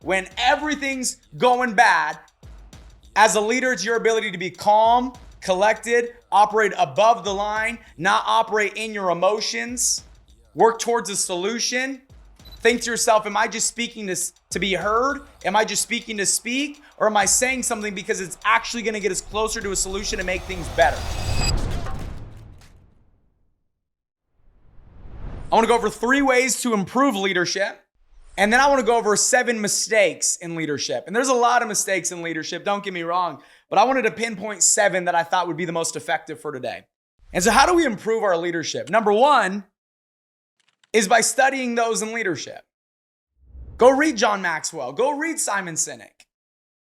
when everything's going bad. As a leader, it's your ability to be calm, collected, operate above the line, not operate in your emotions, work towards a solution. Think to yourself, am I just speaking to be heard? Am I just speaking to speak? Or am I saying something because it's actually gonna get us closer to a solution and make things better? I wanna go over 3 ways to improve leadership. And then I wanna go over 7 mistakes in leadership. And there's a lot of mistakes in leadership, don't get me wrong, but I wanted to pinpoint 7 that I thought would be the most effective for today. And so how do we improve our leadership? Number 1 is by studying those in leadership. Go read John Maxwell, go read Simon Sinek.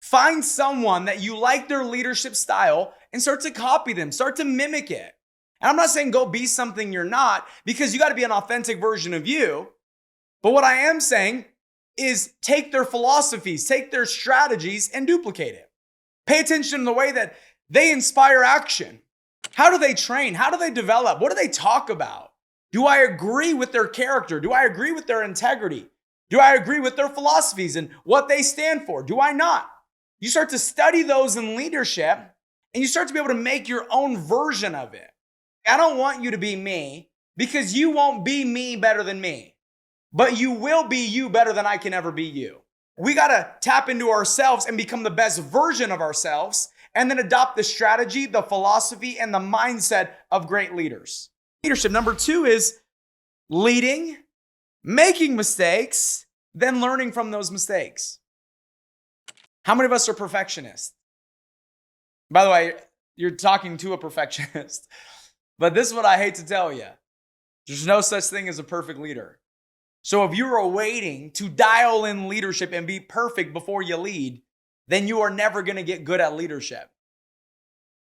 Find someone that you like their leadership style and start to copy them, start to mimic it. And I'm not saying go be something you're not, because you gotta be an authentic version of you. But what I am saying is take their philosophies, take their strategies and duplicate it. Pay attention to the way that they inspire action. How do they train? How do they develop? What do they talk about? Do I agree with their character? Do I agree with their integrity? Do I agree with their philosophies and what they stand for? Do I not? You start to study those in leadership and you start to be able to make your own version of it. I don't want you to be me, because you won't be me better than me. But you will be you better than I can ever be you. We gotta tap into ourselves and become the best version of ourselves, and then adopt the strategy, the philosophy, and the mindset of great leaders. Leadership number 2 is leading, making mistakes, then learning from those mistakes. How many of us are perfectionists? By the way, you're talking to a perfectionist, but this is what I hate to tell you. There's no such thing as a perfect leader. So if you're waiting to dial in leadership and be perfect before you lead, then you are never going to get good at leadership.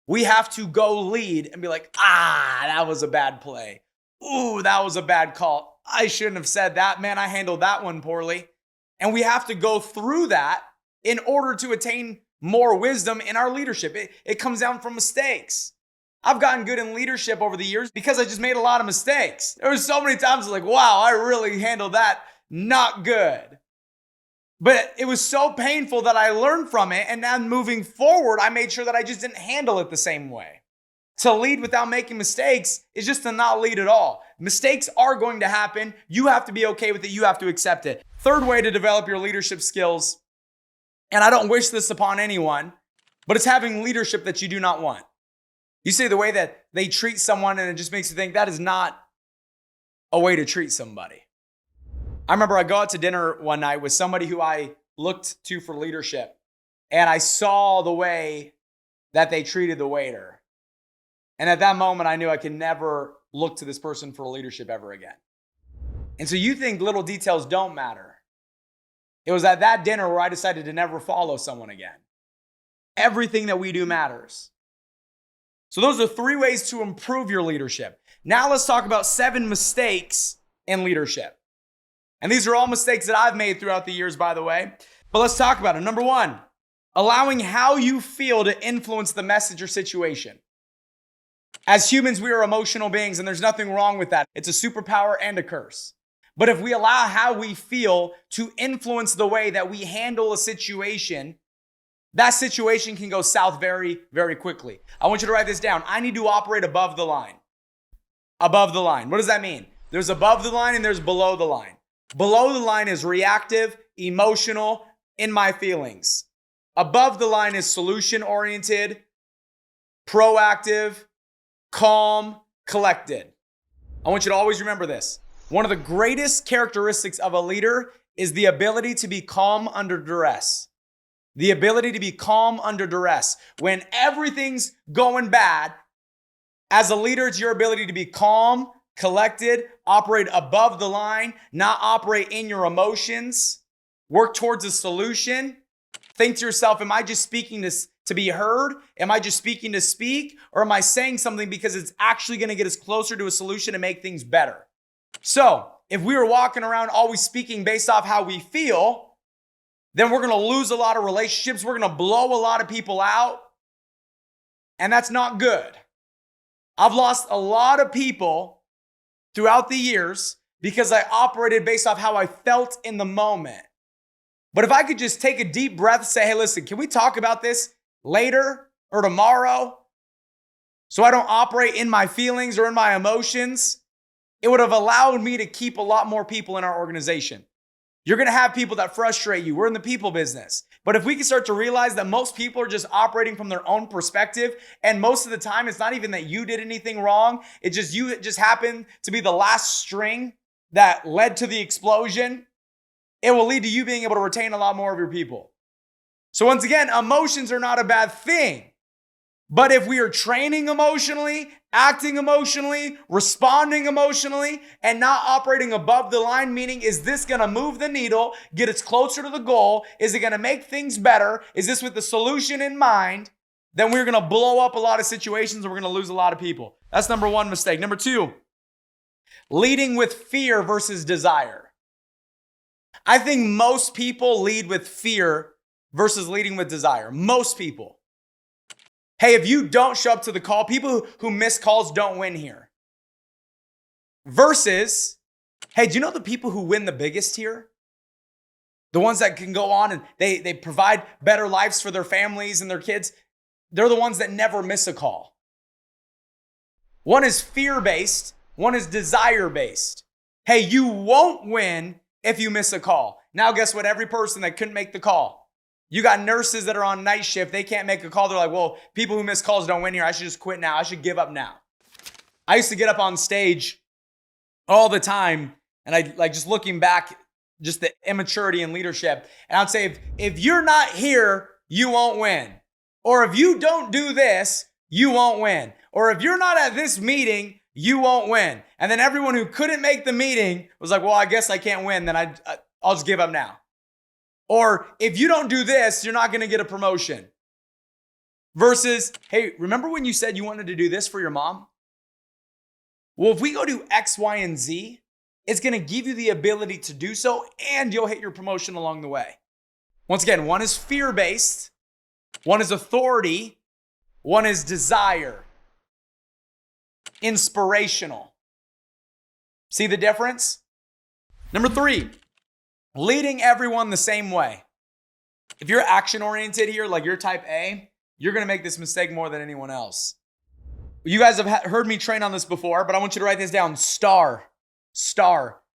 We have to go lead and be like, that was a bad play. Ooh, that was a bad call. I shouldn't have said that. Man, I handled that one poorly. And we have to go through that in order to attain more wisdom in our leadership. It comes down from mistakes. I've gotten good in leadership over the years because I just made a lot of mistakes. There were so many times like, wow, I really handled that not good. But it was so painful that I learned from it. And now moving forward, I made sure that I just didn't handle it the same way. To lead without making mistakes is just to not lead at all. Mistakes are going to happen. You have to be okay with it. You have to accept it. 3rd way to develop your leadership skills, and I don't wish this upon anyone, but it's having leadership that you do not want. You see the way that they treat someone and it just makes you think that is not a way to treat somebody. I remember I go out to dinner one night with somebody who I looked to for leadership, and I saw the way that they treated the waiter. And at that moment, I knew I could never look to this person for leadership ever again. And so you think little details don't matter. It was at that dinner where I decided to never follow someone again. Everything that we do matters. So those are 3 ways to improve your leadership. Now let's talk about 7 mistakes in leadership. And these are all mistakes that I've made throughout the years, by the way. But let's talk about it. Number 1, allowing how you feel to influence the message or situation. As humans, we are emotional beings, and there's nothing wrong with that. It's a superpower and a curse. But if we allow how we feel to influence the way that we handle a situation, that situation can go south very, very quickly. I want you to write this down. I need to operate above the line. Above the line. What does that mean? There's above the line and there's below the line. Below the line is reactive, emotional, in my feelings. Above the line is solution-oriented, proactive, calm, collected. I want you to always remember this. One of the greatest characteristics of a leader is the ability to be calm under duress. The ability to be calm under duress. When everything's going bad, as a leader, it's your ability to be calm, collected, operate above the line, not operate in your emotions, work towards a solution. Think to yourself, am I just speaking to be heard? Am I just speaking to speak? Or am I saying something because it's actually going to get us closer to a solution and make things better? So if we were walking around always speaking based off how we feel, then we're going to lose a lot of relationships. We're going to blow a lot of people out. And that's not good. I've lost a lot of people throughout the years because I operated based off how I felt in the moment. But if I could just take a deep breath and say, hey, listen, can we talk about this later or tomorrow so I don't operate in my feelings or in my emotions? It would have allowed me to keep a lot more people in our organization. You're going to have people that frustrate you. We're in the people business. But if we can start to realize that most people are just operating from their own perspective, and most of the time it's not even that you did anything wrong, it just happened to be the last string that led to the explosion, it will lead to you being able to retain a lot more of your people. So once again, emotions are not a bad thing. But if we are training emotionally, acting emotionally, responding emotionally, and not operating above the line, meaning is this going to move the needle, get us closer to the goal? Is it going to make things better? Is this with the solution in mind? Then we're going to blow up a lot of situations and we're going to lose a lot of people. That's number one mistake. Number two, leading with fear versus desire. I think most people lead with fear versus leading with desire. Most people. Hey, if you don't show up to the call, people who miss calls don't win here. Versus, hey, do you know the people who win the biggest here? The ones that can go on and they provide better lives for their families and their kids. They're the ones that never miss a call. One is fear-based, one is desire-based. Hey, you won't win if you miss a call. Now, guess what? Every person that couldn't make the call. You got nurses that are on night shift. They can't make a call. They're like, well, people who miss calls don't win here. I should just quit now. I should give up now. I used to get up on stage all the time. And I like just looking back, just the immaturity in leadership. And I'd say, if you're not here, you won't win. Or if you don't do this, you won't win. Or if you're not at this meeting, you won't win. And then everyone who couldn't make the meeting was like, well, I guess I can't win. Then I'll just give up now. Or if you don't do this, you're not going to get a promotion. Versus, hey, remember when you said you wanted to do this for your mom? Well, if we go do X, Y, and Z, it's going to give you the ability to do so and you'll hit your promotion along the way. Once again, one is fear-based, one is authority, one is desire. Inspirational. See the difference? Number three. Leading everyone the same way. If you're action-oriented here, like you're type A, you're going to make this mistake more than anyone else. You guys have heard me train on this before, but I want you to write this down. STAR.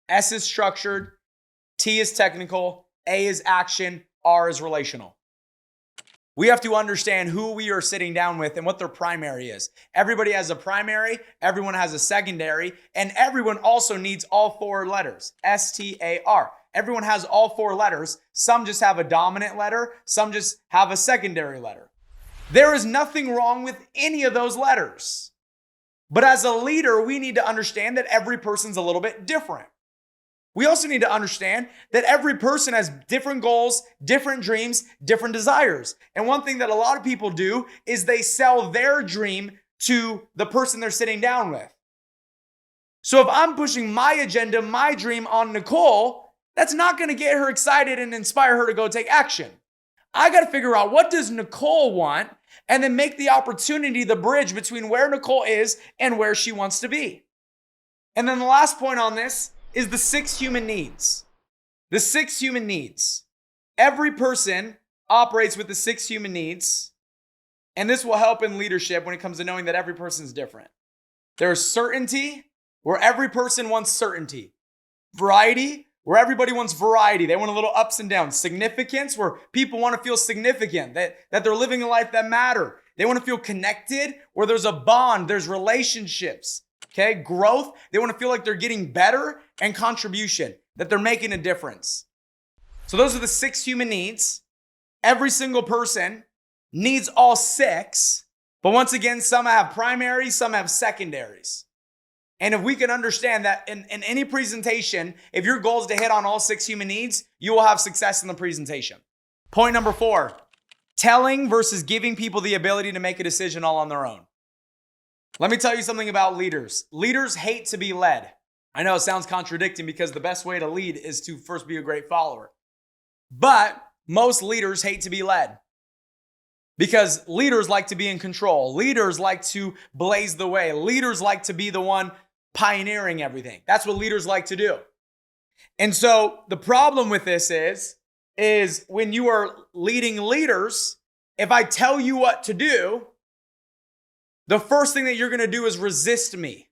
S is structured, T is technical, A is action, R is relational. We have to understand who we are sitting down with and what their primary is. Everybody has a primary, everyone has a secondary, and everyone also needs all four letters, STAR. Everyone has all four letters. Some just have a dominant letter. Some just have a secondary letter. There is nothing wrong with any of those letters. But as a leader, we need to understand that every person's a little bit different. We also need to understand that every person has different goals, different dreams, different desires. And one thing that a lot of people do is they sell their dream to the person they're sitting down with. So if I'm pushing my agenda, my dream on Nicole, that's not going to get her excited and inspire her to go take action. I got to figure out what does Nicole want and then make the opportunity the bridge between where Nicole is and where she wants to be. And then the last point on this is the 6 human needs. The 6 human needs. Every person operates with the 6 human needs, and this will help in leadership when it comes to knowing that every person is different. There's certainty, where every person wants certainty. Variety, where everybody wants variety. They want a little ups and downs. Significance, where people want to feel significant, that they're living a life that matter. They want to feel connected, where there's a bond, there's relationships. Okay, growth, they want to feel like they're getting better, and contribution, that they're making a difference. So those are the 6 human needs. Every single person needs all 6, but once again, some have primaries, some have secondaries. And if we can understand that in any presentation, if your goal is to hit on all 6 human needs, you will have success in the presentation. Point number 4, telling versus giving people the ability to make a decision all on their own. Let me tell you something about leaders. Leaders hate to be led. I know it sounds contradicting because the best way to lead is to first be a great follower. But most leaders hate to be led because leaders like to be in control. Leaders like to blaze the way. Leaders like to be the one pioneering everything. That's what leaders like to do. And so the problem with this is is when you are leading leaders, if I tell you what to do, the first thing that you're going to do is resist me.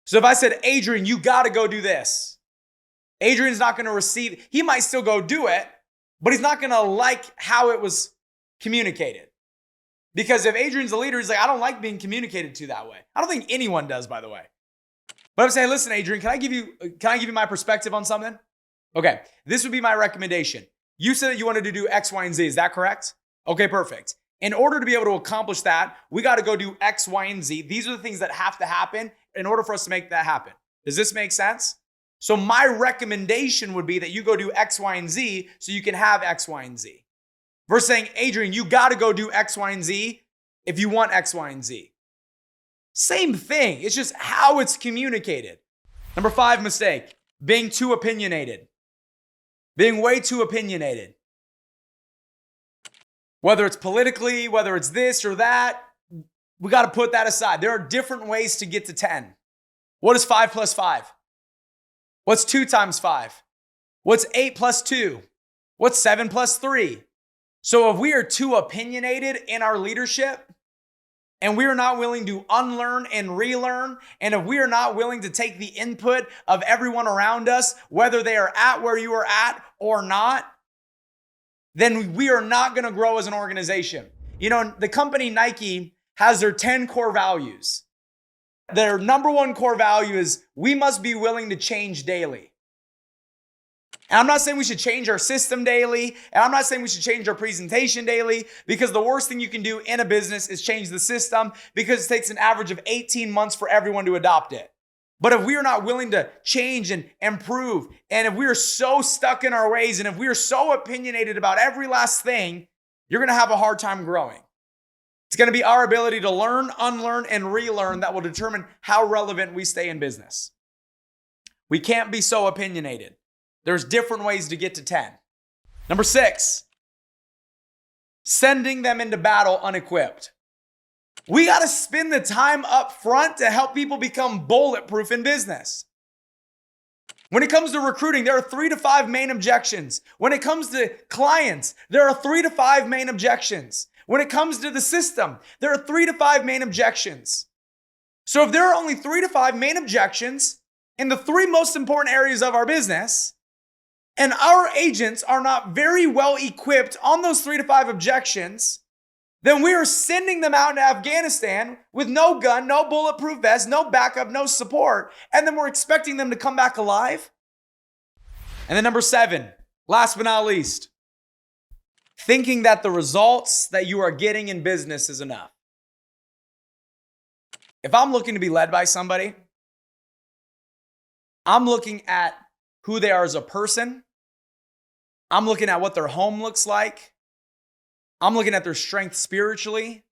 So if I said, Adrian, you got to go do this, Adrian's not going to receive, he might still go do it, but he's not going to like how it was communicated. Because if Adrian's a leader, he's like, I don't like being communicated to that way. I don't think anyone does, by the way. But I'm saying, listen, Adrian, can I give you my perspective on something? Okay, this would be my recommendation. You said that you wanted to do X, Y, and Z. Is that correct? Okay, perfect. In order to be able to accomplish that, we got to go do X, Y, and Z. These are the things that have to happen in order for us to make that happen. Does this make sense? So my recommendation would be that you go do X, Y, and Z so you can have X, Y, and Z. Versus saying, Adrian, you got to go do X, Y, and Z if you want X, Y, and Z. Same thing. It's just how it's communicated. Number 5 mistake, being too opinionated. Being way too opinionated. Whether it's politically, whether it's this or that, we got to put that aside. There are different ways to get to 10. What is 5 plus 5? What's 2 times 5? What's 8 plus 2? What's 7 plus 3? So if we are too opinionated in our leadership, and we are not willing to unlearn and relearn, and if we are not willing to take the input of everyone around us, whether they are at where you are at or not, then we are not going to grow as an organization. You know, the company Nike has their 10 core values. Their number 1 core value is we must be willing to change daily. And I'm not saying we should change our system daily, and I'm not saying we should change our presentation daily, because the worst thing you can do in a business is change the system, because it takes an average of 18 months for everyone to adopt it. But if we are not willing to change and improve, and if we are so stuck in our ways, and if we are so opinionated about every last thing, you're going to have a hard time growing. It's going to be our ability to learn, unlearn, and relearn that will determine how relevant we stay in business. We can't be so opinionated. There's different ways to get to 10. Number 6, sending them into battle unequipped. We got to spend the time up front to help people become bulletproof in business. When it comes to recruiting, there are 3 to 5 main objections. When it comes to clients, there are 3 to 5 main objections. When it comes to the system, there are 3 to 5 main objections. So if there are only 3 to 5 main objections in the 3 most important areas of our business, and our agents are not very well equipped on those 3 to 5 objections, then we are sending them out into Afghanistan with no gun, no bulletproof vest, no backup, no support, and then we're expecting them to come back alive. And then number 7, last but not least, thinking that the results that you are getting in business is enough. If I'm looking to be led by somebody, I'm looking at who they are as a person. I'm looking at what their home looks like. I'm looking at their strength spiritually.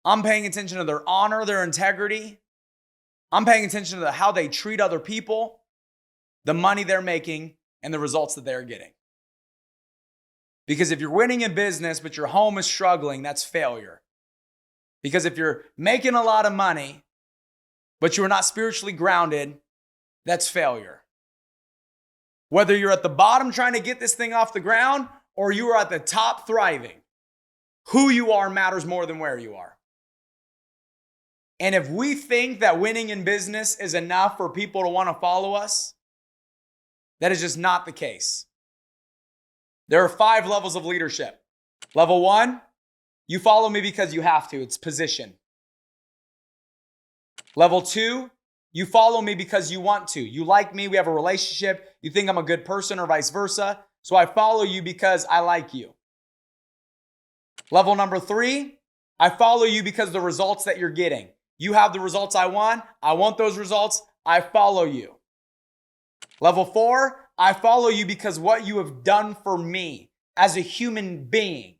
I'm paying attention to their honor, their integrity. I'm paying attention to how they treat other people, the money they're making, and the results that they're getting. Because if you're winning in business, but your home is struggling, that's failure. Because if you're making a lot of money, but you are not spiritually grounded, that's failure. Whether you're at the bottom trying to get this thing off the ground, or you are at the top thriving, who you are matters more than where you are. And if we think that winning in business is enough for people to want to follow us, that is just not the case. There are 5 levels of leadership. Level 1, you follow me because you have to. It's position. Level 2, you follow me because you want to. You like me, we have a relationship, you think I'm a good person or vice versa. So I follow you because I like you. Level number 3, I follow you because of the results that you're getting. You have the results I want those results, I follow you. Level 4, I follow you because what you have done for me as a human being.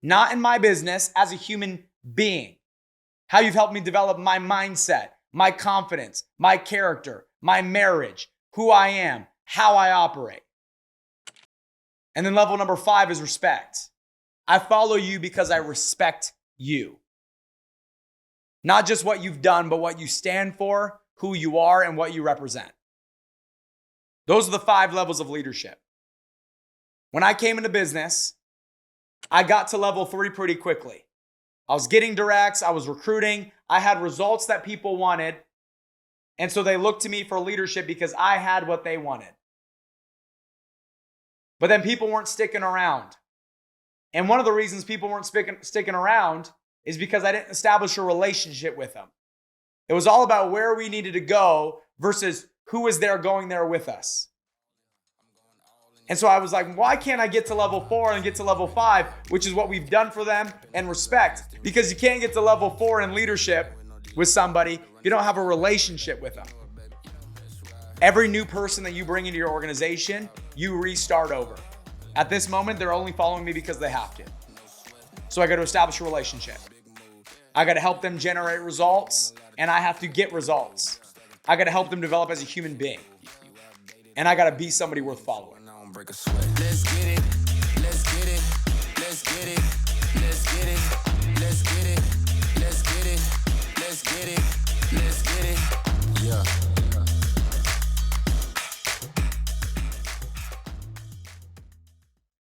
Not in my business, as a human being. How you've helped me develop my mindset, my confidence, my character, my marriage, who I am, how I operate. And then level number 5 is respect. I follow you because I respect you. Not just what you've done, but what you stand for, who you are, and what you represent. Those are the 5 levels of leadership. When I came into business, I got to level 3 pretty quickly. I was getting directs, I was recruiting, I had results that people wanted. And so they looked to me for leadership because I had what they wanted. But then people weren't sticking around. And one of the reasons people weren't sticking around is because I didn't establish a relationship with them. It was all about where we needed to go versus who was there going there with us. And so I was like, why can't I get to level 4 and get to level 5, which is what we've done for them and respect? Because you can't get to level 4 in leadership with somebody if you don't have a relationship with them. Every new person that you bring into your organization, you restart over. At this moment, they're only following me because they have to. So I got to establish a relationship. I got to help them generate results, and I have to get results. I got to help them develop as a human being. And I got to be somebody worth following. Let's get it. Let's get it. Let's get it. Let's get it. Let's get it. Let's get it. Let's get it. Let's get it. Yeah.